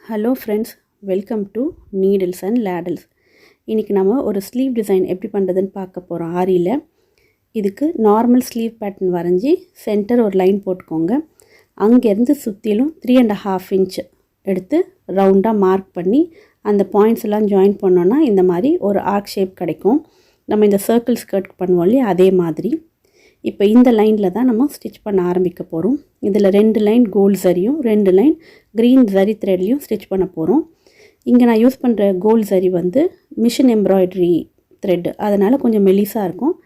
Hello friends, welcome to needles and ladles. இன்னைக்கு நாம ஒரு ஸ்லீவ் டிசைன் எப்படி பண்றதுன்னு பார்க்க போறோம் ஆரியில. இதுக்கு நார்மல் ஸ்லீவ் பேட்டர்ன் வரைஞ்சி சென்டர் ஒரு லைன் போட்டுக்கோங்க. அங்க இருந்து சுத்திலும் 3.5 இன்ச் எடுத்து ரவுண்டா மார்க் பண்ணி அந்த பாயிண்ட்ஸ் எல்லாம் ஜாயின் பண்ணோம்னா இந்த மாதிரி ஒரு ஆர்க் ஷேப் கிடைக்கும். நம்ம இந்த சர்க்கிள் ஸ்கர்ட் பண்ணுவோம் இல்லையா அதே மாதிரி. இப்போ இந்த லைன்ல தான் நம்ம ஸ்டிட்ச் பண்ண ஆரம்பிக்க போறோம். இதுல 2 லைன் கோல்ட் ஜரியும் 2 லைன் green zari threadலயும் ஸ்டிட்ச் பண்ண போறோம். இங்க நான் யூஸ் பண்ற கோல்ட் ஜரி வந்து மிஷின் எம்ப்ராய்டரி thread. அதனால கொஞ்சம் மெலிசா இருக்கும்.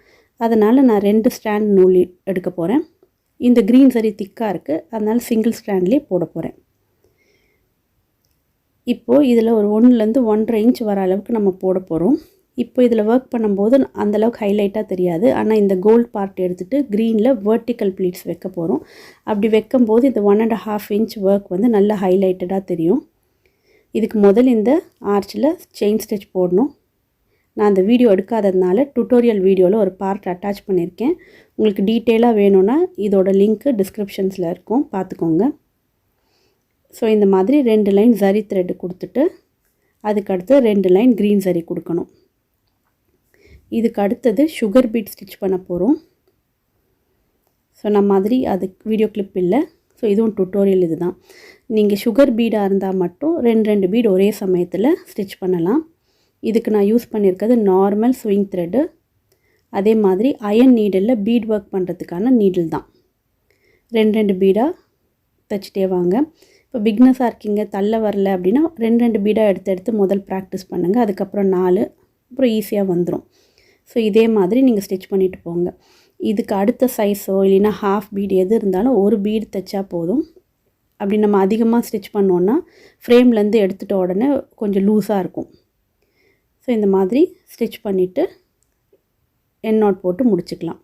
அதனால நான் 2 ஸ்ட்ராண்ட் நூல் எடுக்க போறேன். இந்த green zari திக்கா இருக்கு. அதனால சிங்கிள் ஸ்ட்ராண்ட்லயே போட போறேன். இப்போ இதுல ஒரு 1 ல இருந்து 1.5 இன்ச் வர அளவுக்கு நம்ம போட போறோம். இப்போ இதுல வர்க் பண்ணும்போது அந்த அளவுக்கு ஹைலைட்டா தெரியாது. ஆனா இந்த கோல்ட் பார்ட் எடுத்துட்டு greenல vertical pleats வைக்க போறோம். அப்படி வைக்கும்போது இந்த 1.5 இன்ச் வர்க் வந்து நல்ல ஹைலைட்டடா தெரியும். இதுக்கு முதல்ல இந்த ஆர்ச்ல செயின் ஸ்டிட்ச் போடணும். நான் அந்த வீடியோ எடுக்காததனால டியூட்டோரியல் வீடியோல ஒரு பார்ட் அட்டாச் பண்ணிருக்கேன். உங்களுக்கு டீடைலா வேணும்னா இதோட லிங்க் டிஸ்கிரிப்ஷன்ஸ்ல இருக்கும் பாத்துக்கோங்க. சோ இந்த மாதிரி 2 லைன் zari thread கொடுத்துட்டு அதுக்கு அடுத்து 2 லைன் green zari கொடுக்கணும். இதுக்கு அடுத்து sugar bead ஸ்டிட்ச் பண்ண போறோம். சொன்ன மாதிரி அது வீடியோ கிளிப் இல்ல. சோ இதுவும் டியூட்டோரியல் இதுதான். நீங்க sugar bead இருந்தா மட்டும் 2 bead ஒரே சமயத்துல ஸ்டிட்ச் பண்ணலாம். இதுக்கு நான் யூஸ் பண்ணிருக்கிறது நார்மல் swing thread. அதே மாதிரி iron needleல bead work பண்றதுக்கான needle தான். 2 bead தச்சிட்டே வாங்க. இப்போ பிகினர்ஸா இருக்கீங்க தள்ள வரல அப்படினா 2 bead எடுத்து முதல் பிராக்டீஸ் பண்ணுங்க. அதுக்கு அப்புறம் 4 அப்புறம் ஈஸியா வந்துரும். சோ இதே மாதிரி நீங்க ஸ்டிட்ச் பண்ணிட்டு போங்க. இதுக்கு அடுத்த சைஸோ இல்லனா half bead எது இருந்தாலும் ஒரு bead தச்சா போதும். அப்படி நம்ம அதிகமா ஸ்டிட்ச் பண்ணோம்னா ஃப்ரேம்ல இருந்து எடுத்துட்ட உடனே கொஞ்சம் லூசா இருக்கும். சோ இந்த மாதிரி ஸ்டிட்ச் பண்ணிட்டு எண்ட் நாட் போட்டு முடிச்சுக்கலாம்.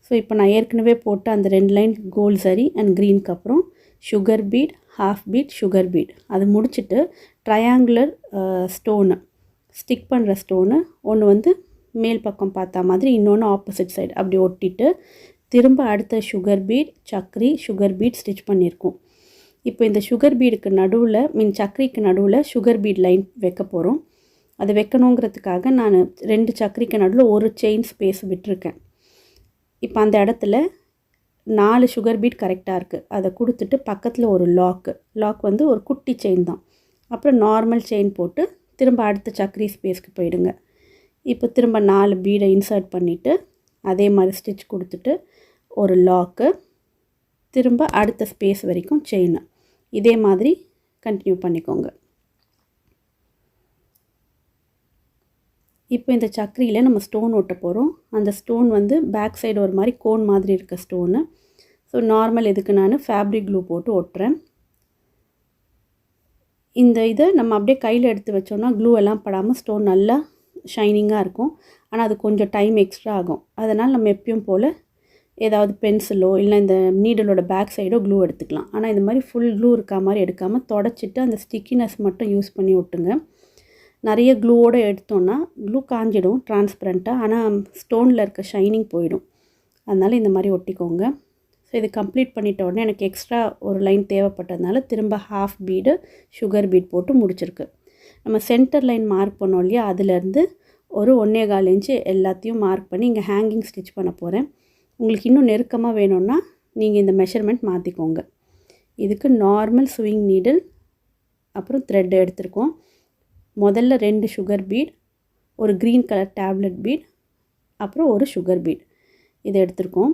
சோ இப்போ நான் ஏற்கனவே போட்ட அந்த 2 line gold zari and green க்கு அப்புறம் sugar bead, half bead, sugar bead அது முடிச்சிட்டு triangular stone ஸ்டிக் பண்ற ஸ்டோன் ஒன்னு வந்து மேல் பக்கம் பார்த்த மாதிரி இன்னொன்னு ஆப்போசிட் சைடு அப்படி ஒட்டிட்டு திரும்ப அடுத்த sugar bead, Zachary, sugar bead stitch பண்ணிருக்கோம். இப்போ இந்த sugar beadக்கு நடுவுல சக்கரிக்கு நடுவுல sugar bead லைன் வைக்க போறோம். அது வைக்கணும்ங்கிறதுக்காக நான் 2 சக்கரிக்கு நடுவுல ஒரு செயின் ஸ்பேஸ் விட்டுருக்கேன். இப்போ அந்த இடத்துல 4 sugar bead கரெக்ட்டா இருக்கு. அத கொடுத்துட்டு பக்கத்துல ஒரு லாக் வந்து ஒரு குட்டி செயின் தான். அப்புறம் நார்மல் செயின் போட்டு திரும்ப அடுத்த சக்கரி ஸ்பேஸ்க்கு போய்டுங்க. இப்போ திரும்ப 4 பீட இன்சர்ட் பண்ணிட்டு அதே மாதிரி ஸ்டிட்ச் கொடுத்துட்டு ஒரு லாக் திரும்ப அடுத்த ஸ்பேஸ் வரைக்கும் செயின். இதே மாதிரி கண்டினியூ பண்ணிக்கோங்க. இப்போ இந்த சக்கரியில நம்ம ஸ்டோன் ஒட்ட போறோம். அந்த ஸ்டோன் வந்து பேக் சைடு ஒரு மாதிரி கோன் மாதிரி இருக்க ஸ்டோன். சோ நார்மல் இதுக்கு நான் ஃபேப்ரிக் க்ளூ போட்டு ஒட்றேன். இந்த இத நம்ம அப்படியே கையில எடுத்து வச்சோம்னா க்ளூ எல்லாம் படாம ஸ்டோன் நல்லா ஷைனிங்கா இருக்கும். ஆனா அது கொஞ்சம் டைம் எக்ஸ்ட்ரா ஆகும். அதனால நம்ம எப்பவும் போல ஏதாவது பென்சிலோ இல்ல இந்த நீடலோட பேக் சைடோ க்ளூ எடுத்துக்கலாம். ஆனா இந்த மாதிரி ফুল க்ளூ இருக்க மாதிரி எடுக்காம தொடச்சிட்டு அந்த ஸ்டிக்கினஸ் மட்டும் யூஸ் பண்ணி ஒட்டுங்க. நிறைய க்ளூவோட எடுத்தோம்னா க்ளூ காஞ்சிடும் டிரான்ஸ்பரண்டா. ஆனா ஸ்டோன்ல இருக்க ஷைனிங் போய்டும். அதனால இந்த மாதிரி ஒட்டிக்கோங்க. சோ இது கம்ப்ளீட் பண்ணிட்ட உடனே எனக்கு எக்ஸ்ட்ரா ஒரு லைன் தேவைப்பட்டதனால திரும்ப half bead sugar bead போட்டு முடிச்சிருக்கு. நம்ம சென்டர் லைன் மார்க் பண்ணோம் இல்லையா அதில இருந்து ஒரு 1.25 இன்ச் எல்லாத்தையும் மார்க் பண்ணி இங்க ஹேங்கிங் ஸ்டிட்ச் பண்ண போறேன். உங்களுக்கு இன்னும் நெருக்கமா வேணும்னா நீங்க இந்த மெஷர்மென்ட் மாத்திக்கோங்க. இதுக்கு நார்மல் swing needle அப்புறம் thread எடுத்துறோம். முதல்ல 2 sugar bead, ஒரு green color tablet bead, அப்புறம் ஒரு sugar bead. இத எடுத்துறோம்.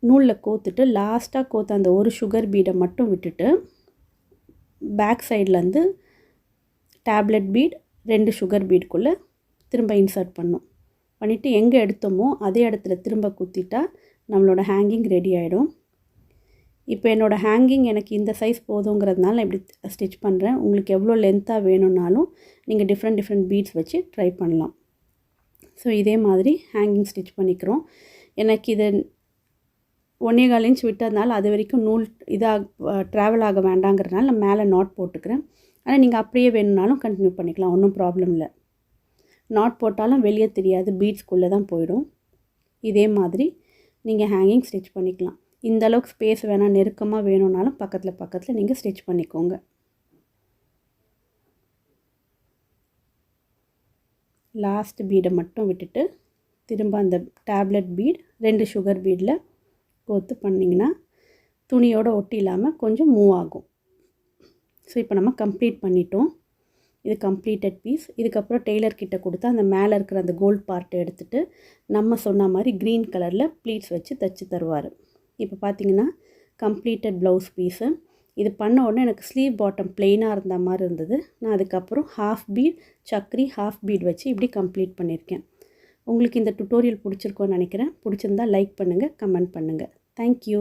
நூல்ல கோத்துட்டு லாஸ்டா கோத்த அந்த ஒரு sugar bead மட்டும் விட்டுட்டு பேக் சைடுல இருந்து tablet bead 2 sugar bead குள்ள திரும்ப இன்சர்ட் பண்ணனும். பண்ணிட்டு எங்க எடுத்தோமோ அதே இடத்துல திரும்ப குத்திட்டா நம்மளோட ஹேங்கிங் ரெடி ஆயிடும். இப்போ என்னோட ஹேங்கிங் எனக்கு இந்த சைஸ் போதும்ங்கிறதுனால நான் இப்படி ஸ்டிட்ச் பண்றேன். உங்களுக்கு எவ்வளவு லெந்தா வேணும்னாலும் நீங்க டிஃபரண்ட் பீட்ஸ் வச்சு ட்ரை பண்ணலாம். சோ இதே மாதிரி ஹேங்கிங் ஸ்டிட்ச் பண்ணிக்கிறோம். எனக்கு இது 1.25 இன்ச் விட்டதனால அது வரைக்கும் நூல் இதா டிராவல் ஆக வேண்டாம்ங்கறனால நான் மேலே நாட் போட்டுக்கிறேன். ஆனா நீங்க அப்படியே வேணும்னாலும் கண்டினியூ பண்ணிக்கலாம். ஒண்ணும் ப்ராப்ளம் இல்ல. நாட் போட்டாலும் வெளிய தெரியாது பீட்ஸ் குள்ள தான் போய்டும். இதே மாதிரி நீங்க ஹேங்கிங் ஸ்டிட்ச் பண்ணிக்கலாம். இந்த அளவுக்கு ஸ்பேஸ் வேணாம், நெருக்கமாக வேணும்னாலும் பக்கத்தில் நீங்கள் ஸ்டிச் பண்ணிக்கோங்க. லாஸ்ட் பீடை மட்டும் விட்டுட்டு திரும்ப அந்த டேப்லெட் பீட் 2 சுகர் பீடில் கோர்த்து பண்ணிங்கன்னா துணியோடு ஒட்டி இல்லாமல் கொஞ்சம் மூவ் ஆகும். ஸோ இப்போ நம்ம கம்ப்ளீட் பண்ணிட்டோம். இது கம்ப்ளீட்டட் பீஸ். இதுக்கப்புறம் டெய்லர்கிட்ட கொடுத்து அந்த மேலே இருக்கிற அந்த கோல்ட் பார்ட்டை எடுத்துகிட்டு நம்ம சொன்ன மாதிரி க்ரீன் கலரில் ப்ளீட்ஸ் வச்சு தைச்சி தருவார். இப்போ பார்த்தீங்கன்னா கம்ப்ளீட்டட் ப்ளவுஸ் பீஸு. இது பண்ண உடனே எனக்கு ஸ்லீவ் பாட்டம் ப்ளெயினாக இருந்த மாதிரி இருந்தது. நான் அதுக்கப்புறம் ஹாஃப் பீட் சக்கரி ஹாஃப் பீட் வச்சு இப்படி கம்ப்ளீட் பண்ணியிருக்கேன். உங்களுக்கு இந்த டுட்டோரியல் பிடிச்சிருக்கோன்னு நினைக்கிறேன். பிடிச்சிருந்தா லைக் பண்ணுங்கள், கமெண்ட் பண்ணுங்கள். தேங்க்யூ.